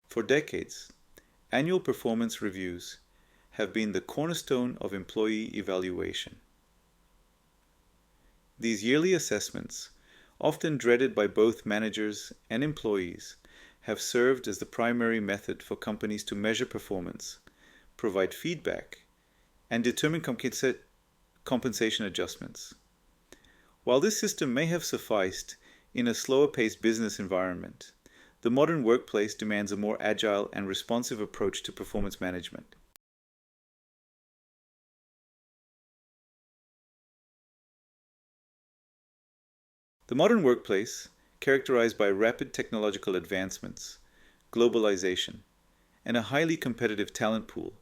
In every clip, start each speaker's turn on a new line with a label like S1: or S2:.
S1: For decades, annual performance reviews have been the cornerstone of employee evaluation. These yearly assessments, often dreaded by both managers and employees, have served as the primary method for companies to measure performance, provide feedback, and determine compensation adjustments. While this system may have sufficed in a slower-paced business environment, the modern workplace demands a more agile and responsive approach to performance management. The modern workplace, characterized by rapid technological advancements, globalization, and a highly competitive talent pool,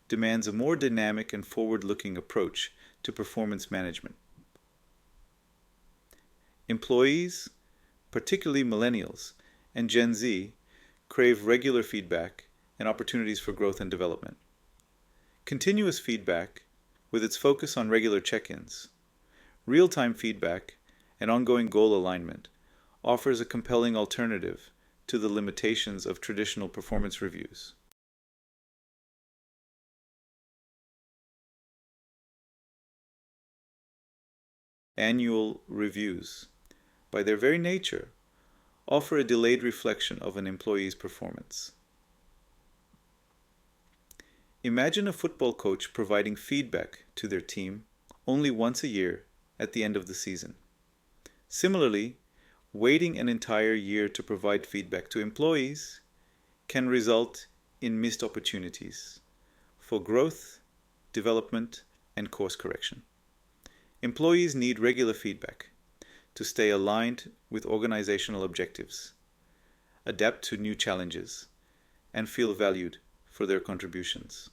S1: demands a more dynamic and forward-looking approach to performance management. Employees, particularly millennials and Gen Z, crave regular feedback and opportunities for growth and development. Continuous feedback, with its focus on regular check-ins, real-time feedback, and ongoing goal alignment, offers a compelling alternative to the limitations of traditional performance reviews. Annual reviews, by their very nature, offer a delayed reflection of an employee's performance. Imagine a football coach providing feedback to their team only once a year at the end of the season. Similarly, waiting an entire year to provide feedback to employees can result in missed opportunities for growth, development, and course correction. Employees need regular feedback to stay aligned with organizational objectives, adapt to new challenges, and feel valued for their contributions.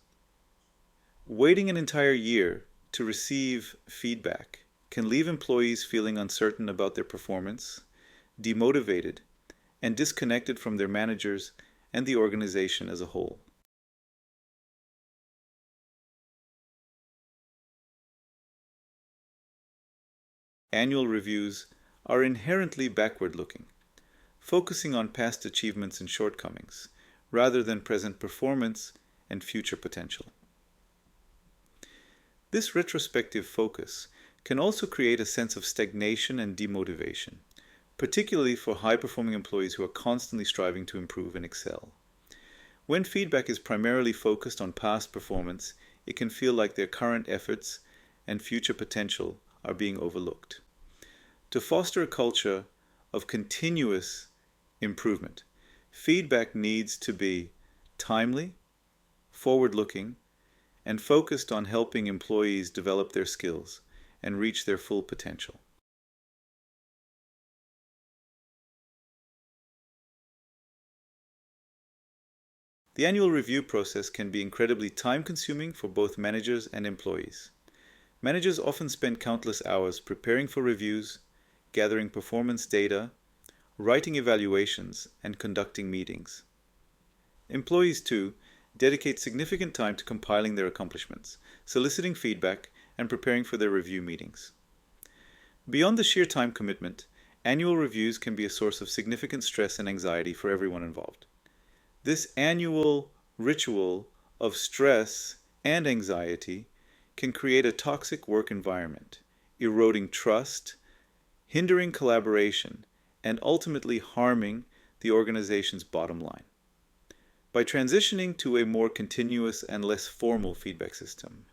S1: Waiting an entire year to receive feedback can leave employees feeling uncertain about their performance, demotivated, and disconnected from their managers and the organization as a whole. Annual reviews are inherently backward-looking, focusing on past achievements and shortcomings, rather than present performance and future potential. This retrospective focus can also create a sense of stagnation and demotivation, particularly for high-performing employees who are constantly striving to improve and excel. When feedback is primarily focused on past performance, it can feel like their current efforts and future potential are being overlooked. To foster a culture of continuous improvement, feedback needs to be timely, forward-looking, and focused on helping employees develop their skills and reach their full potential. The annual review process can be incredibly time-consuming for both managers and employees. Managers often spend countless hours preparing for reviews, gathering performance data, writing evaluations, and conducting meetings. Employees, too, dedicate significant time to compiling their accomplishments, soliciting feedback, and preparing for their review meetings. Beyond the sheer time commitment, annual reviews can be a source of significant stress and anxiety for everyone involved. This annual ritual of stress and anxiety can create a toxic work environment, eroding trust, hindering collaboration, and ultimately harming the organization's bottom line. By transitioning to a more continuous and less formal feedback system,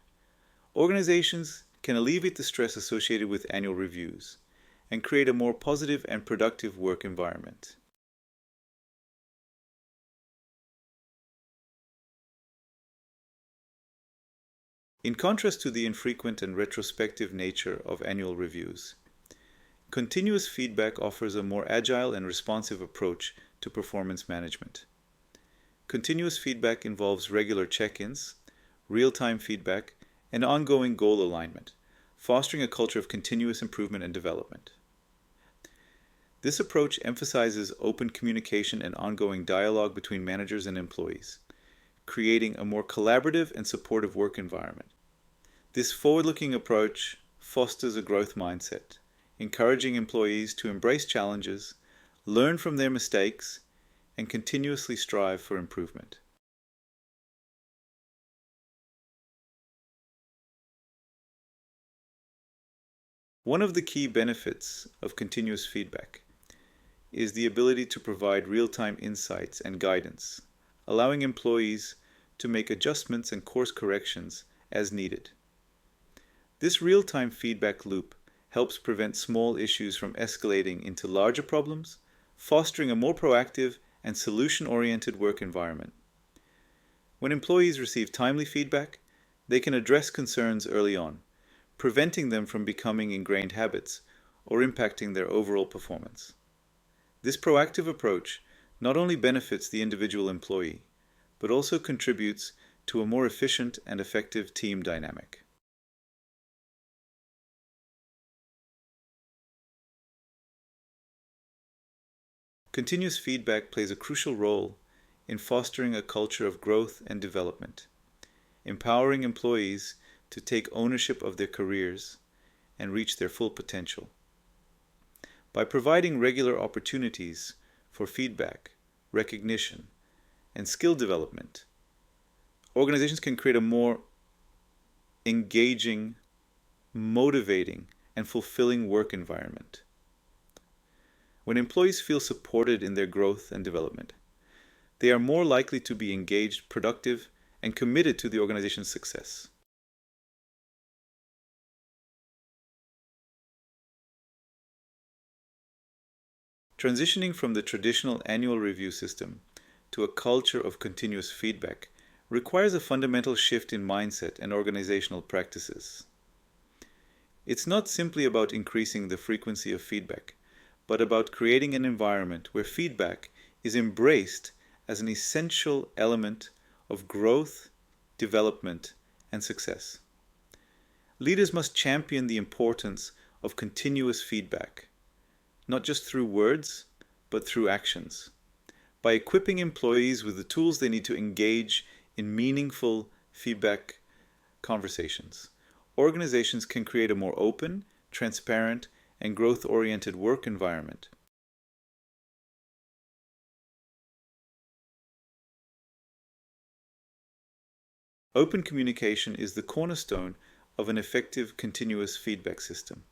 S1: organizations can alleviate the stress associated with annual reviews and create a more positive and productive work environment. In contrast to the infrequent and retrospective nature of annual reviews, continuous feedback offers a more agile and responsive approach to performance management. Continuous feedback involves regular check-ins, real-time feedback, and ongoing goal alignment, fostering a culture of continuous improvement and development. This approach emphasizes open communication and ongoing dialogue between managers and employees, creating a more collaborative and supportive work environment. This forward-looking approach fosters a growth mindset, encouraging employees to embrace challenges, learn from their mistakes, and continuously strive for improvement. One of the key benefits of continuous feedback is the ability to provide real-time insights and guidance, allowing employees to make adjustments and course corrections as needed. This real-time feedback loop helps prevent small issues from escalating into larger problems, fostering a more proactive and solution-oriented work environment. When employees receive timely feedback, they can address concerns early on, preventing them from becoming ingrained habits or impacting their overall performance. This proactive approach not only benefits the individual employee, but also contributes to a more efficient and effective team dynamic. Continuous feedback plays a crucial role in fostering a culture of growth and development, empowering employees to take ownership of their careers and reach their full potential. By providing regular opportunities for feedback, recognition, and skill development, organizations can create a more engaging, motivating, and fulfilling work environment. When employees feel supported in their growth and development, they are more likely to be engaged, productive, and committed to the organization's success. Transitioning from the traditional annual review system to a culture of continuous feedback requires a fundamental shift in mindset and organizational practices. It's not simply about increasing the frequency of feedback, but about creating an environment where feedback is embraced as an essential element of growth, development, and success. Leaders must champion the importance of continuous feedback, not just through words, but through actions. By equipping employees with the tools they need to engage in meaningful feedback conversations, organizations can create a more open, transparent, and growth-oriented work environment. Open communication is the cornerstone of an effective continuous feedback system,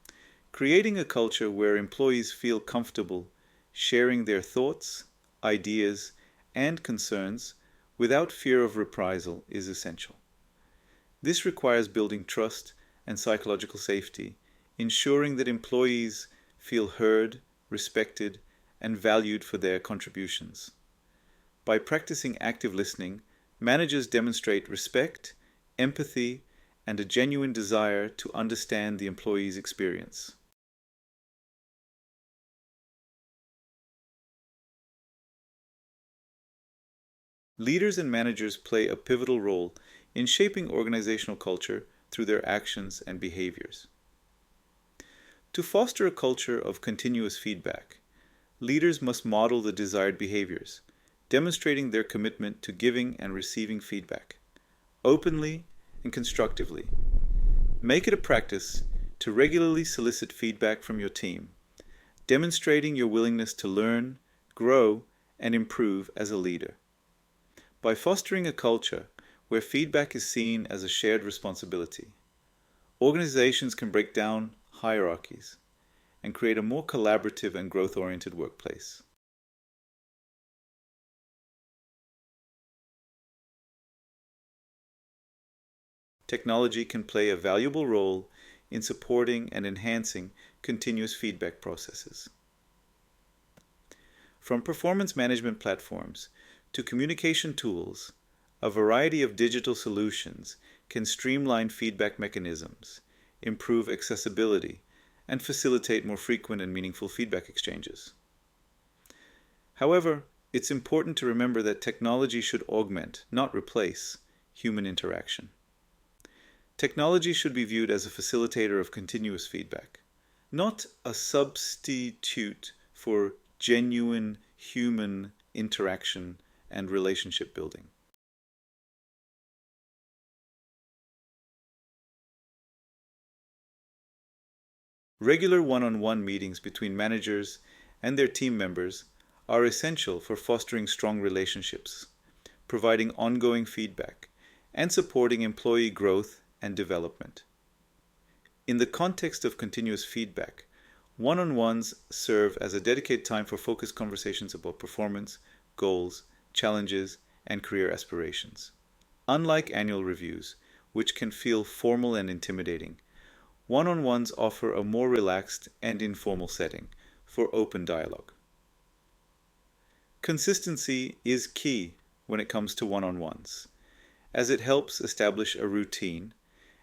S1: creating a culture where employees feel comfortable sharing their thoughts, ideas, and concerns without fear of reprisal is essential. This requires building trust and psychological safety, ensuring that employees feel heard, respected, and valued for their contributions. By practicing active listening, managers demonstrate respect, empathy, and a genuine desire to understand the employee's experience. Leaders and managers play a pivotal role in shaping organizational culture through their actions and behaviors. To foster a culture of continuous feedback, leaders must model the desired behaviors, demonstrating their commitment to giving and receiving feedback, openly and constructively. Make it a practice to regularly solicit feedback from your team, demonstrating your willingness to learn, grow, and improve as a leader. By fostering a culture where feedback is seen as a shared responsibility, organizations can break down hierarchies and create a more collaborative and growth-oriented workplace. Technology can play a valuable role in supporting and enhancing continuous feedback processes. From performance management platforms to communication tools, a variety of digital solutions can streamline feedback mechanisms, improve accessibility, and facilitate more frequent and meaningful feedback exchanges. However, it's important to remember that technology should augment, not replace, human interaction. Technology should be viewed as a facilitator of continuous feedback, not a substitute for genuine human interaction and relationship building. Regular one-on-one meetings between managers and their team members are essential for fostering strong relationships, providing ongoing feedback, and supporting employee growth and development. In the context of continuous feedback, one-on-ones serve as a dedicated time for focused conversations about performance, goals, challenges, and career aspirations. Unlike annual reviews, which can feel formal and intimidating, one-on-ones offer a more relaxed and informal setting for open dialogue. Consistency is key when it comes to one-on-ones, as it helps establish a routine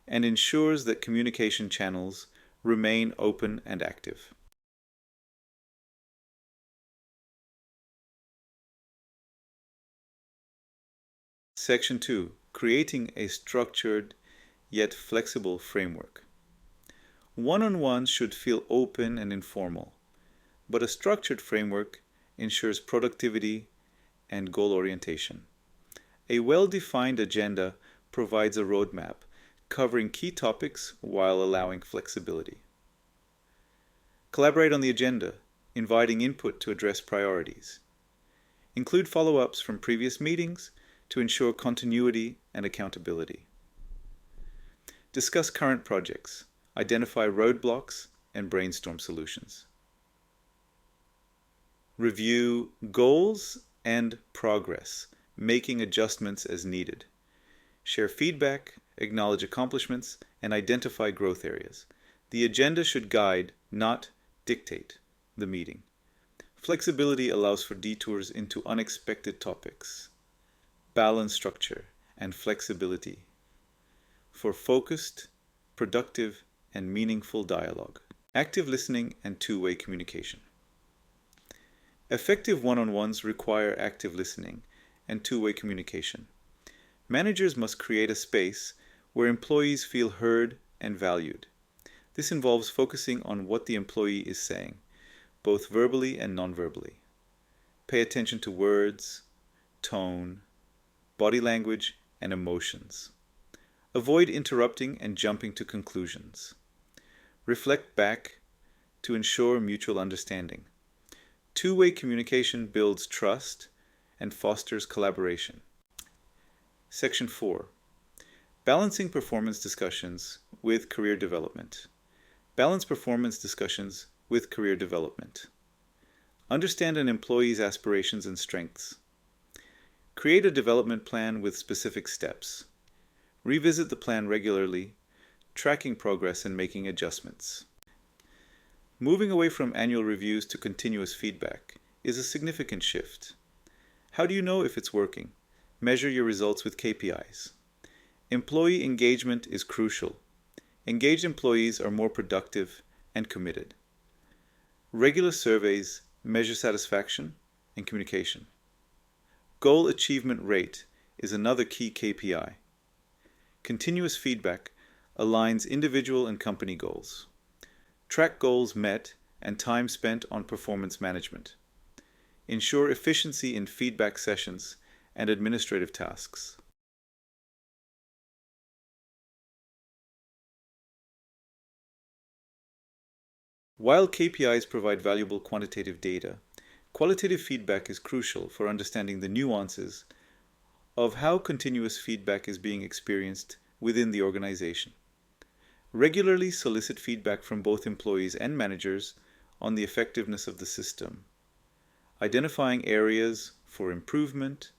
S1: and ensures that communication channels remain open and active. Section 2. Creating a structured yet flexible framework. One-on-ones should feel open and informal, but a structured framework ensures productivity and goal orientation. A well-defined agenda provides a roadmap covering key topics while allowing flexibility. Collaborate on the agenda, inviting input to address priorities. Include follow-ups from previous meetings to ensure continuity and accountability. Discuss current projects, identify roadblocks, and brainstorm solutions. Review goals and progress, making adjustments as needed. Share feedback, acknowledge accomplishments, and identify growth areas. The agenda should guide, not dictate, the meeting. Flexibility allows for detours into unexpected topics. Balance structure and flexibility for focused, productive, and meaningful dialogue. Active listening and two-way communication. Effective one-on-ones require active listening and two-way communication. Managers must create a space where employees feel heard and valued. This involves focusing on what the employee is saying, both verbally and non-verbally. Pay attention to words, tone, body language, and emotions. Avoid interrupting and jumping to conclusions. Reflect back to ensure mutual understanding. Two-way communication builds trust and fosters collaboration. Section 4. Balancing performance discussions with career development. Balance performance discussions with career development. Understand an employee's aspirations and strengths. Create a development plan with specific steps. Revisit the plan regularly, tracking progress and making adjustments. Moving away from annual reviews to continuous feedback is a significant shift. How do you know if it's working? Measure your results with KPIs. Employee engagement is crucial. Engaged employees are more productive and committed. Regular surveys measure satisfaction and communication. Goal achievement rate is another key KPI. Continuous feedback aligns individual and company goals. Track goals met and time spent on performance management. Ensure efficiency in feedback sessions and administrative tasks. While KPIs provide valuable quantitative data, qualitative feedback is crucial for understanding the nuances of how continuous feedback is being experienced within the organization. Regularly solicit feedback from both employees and managers on the effectiveness of the system, identifying areas for improvement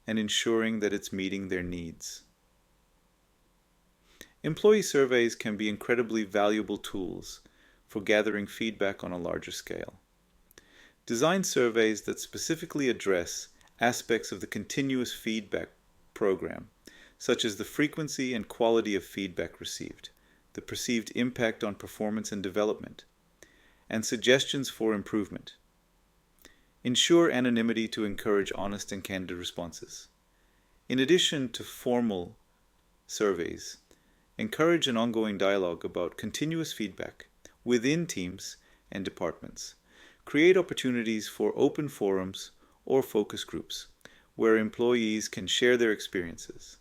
S1: and ensuring that it's meeting their needs. Employee surveys can be incredibly valuable tools for gathering feedback on a larger scale. Design surveys that specifically address aspects of the continuous feedback program, such as the frequency and quality of feedback received, the perceived impact on performance and development, and suggestions for improvement. Ensure anonymity to encourage honest and candid responses. In addition to formal surveys, encourage an ongoing dialogue about continuous feedback within teams and departments. Create opportunities for open forums or focus groups where employees can share their experiences,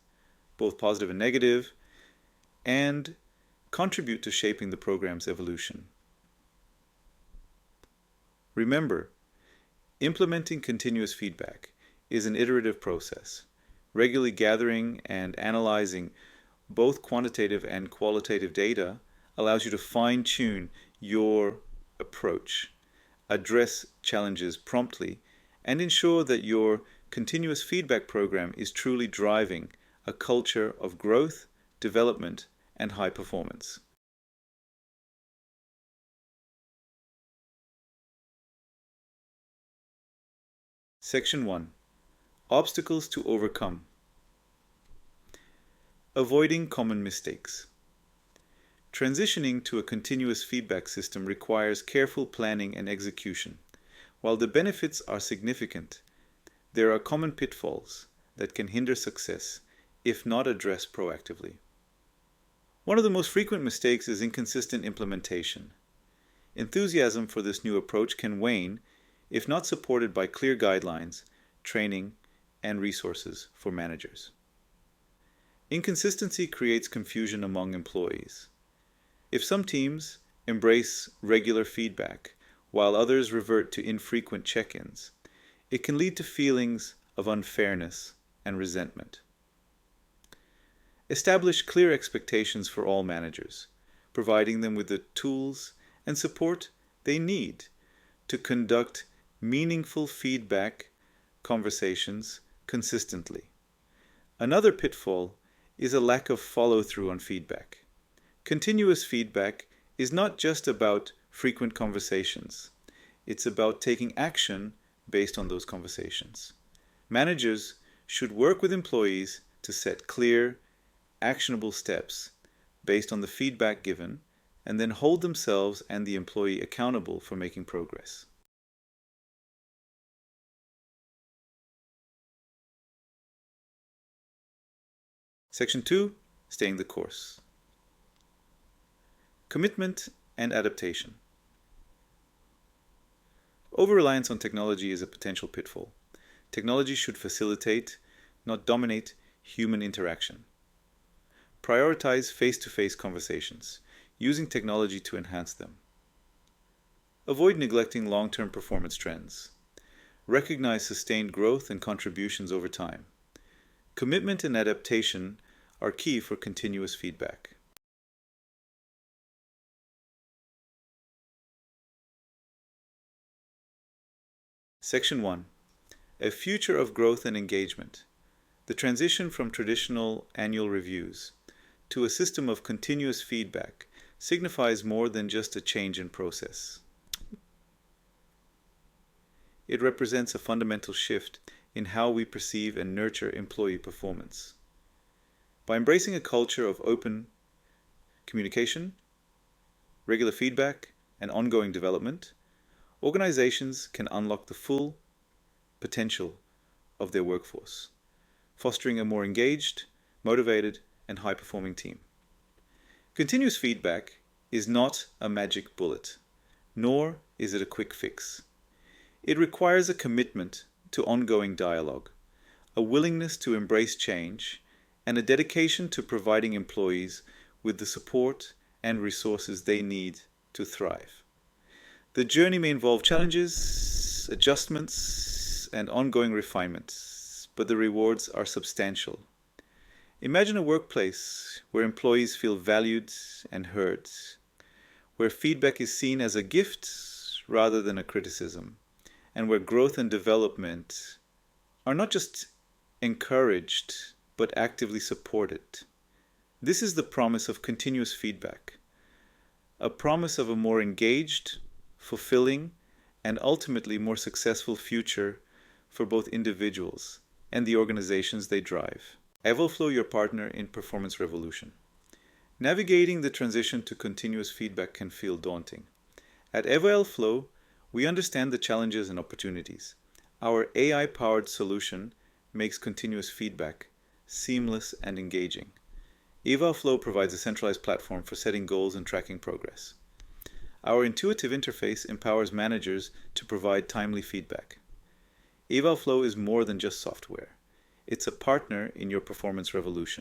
S1: both positive and negative, and contribute to shaping the program's evolution. Remember, Implementing continuous feedback is an iterative process. Regularly gathering and analyzing both quantitative and qualitative data allows you to fine-tune your approach, address challenges promptly, and ensure that your continuous feedback program is truly driving a culture of growth, development, and high performance. Section 1. Obstacles to overcome. Avoiding common mistakes. Transitioning to a continuous feedback system requires careful planning and execution. While the benefits are significant, there are common pitfalls that can hinder success if not addressed proactively. One of the most frequent mistakes is inconsistent implementation. Enthusiasm for this new approach can wane if not supported by clear guidelines, training, and resources for managers. Inconsistency creates confusion among employees. If some teams embrace regular feedback while others revert to infrequent check-ins, it can lead to feelings of unfairness and resentment. Establish clear expectations for all managers, providing them with the tools and support they need to conduct meaningful feedback conversations consistently. Another pitfall is a lack of follow-through on feedback. Continuous feedback is not just about frequent conversations. It's about taking action based on those conversations. Managers should work with employees to set clear, actionable steps based on the feedback given, and then hold themselves and the employee accountable for making progress. Section 2. Staying the course. Commitment and adaptation. Over-reliance on technology is a potential pitfall. Technology should facilitate, not dominate, human interaction. Prioritize face-to-face conversations, using technology to enhance them. Avoid neglecting long-term performance trends. Recognize sustained growth and contributions over time. Commitment and adaptation are key for continuous feedback. Section 1. A future of growth and engagement. The transition from traditional annual reviews to a system of continuous feedback signifies more than just a change in process. It represents a fundamental shift in how we perceive and nurture employee performance. By embracing a culture of open communication, regular feedback, and ongoing development, organizations can unlock the full potential of their workforce, fostering a more engaged, motivated, and high-performing team. Continuous feedback is not a magic bullet, nor is it a quick fix. It requires a commitment to ongoing dialogue, a willingness to embrace change, and a dedication to providing employees with the support and resources they need to thrive. The journey may involve challenges, adjustments, and ongoing refinements, but the rewards are substantial. Imagine a workplace where employees feel valued and heard, where feedback is seen as a gift rather than a criticism, and where growth and development are not just encouraged, but actively supported. This is the promise of continuous feedback, a promise of a more engaged, fulfilling, and ultimately more successful future for both individuals and the organizations they drive. Evolflow, your partner in Performance Revolution. Navigating the transition to continuous feedback can feel daunting. At Evolflow, we understand the challenges and opportunities. Our AI-powered solution makes continuous feedback seamless and engaging. Evolflow provides a centralized platform for setting goals and tracking progress. Our intuitive interface empowers managers to provide timely feedback. Evolflow is more than just software. It's a partner in your performance revolution.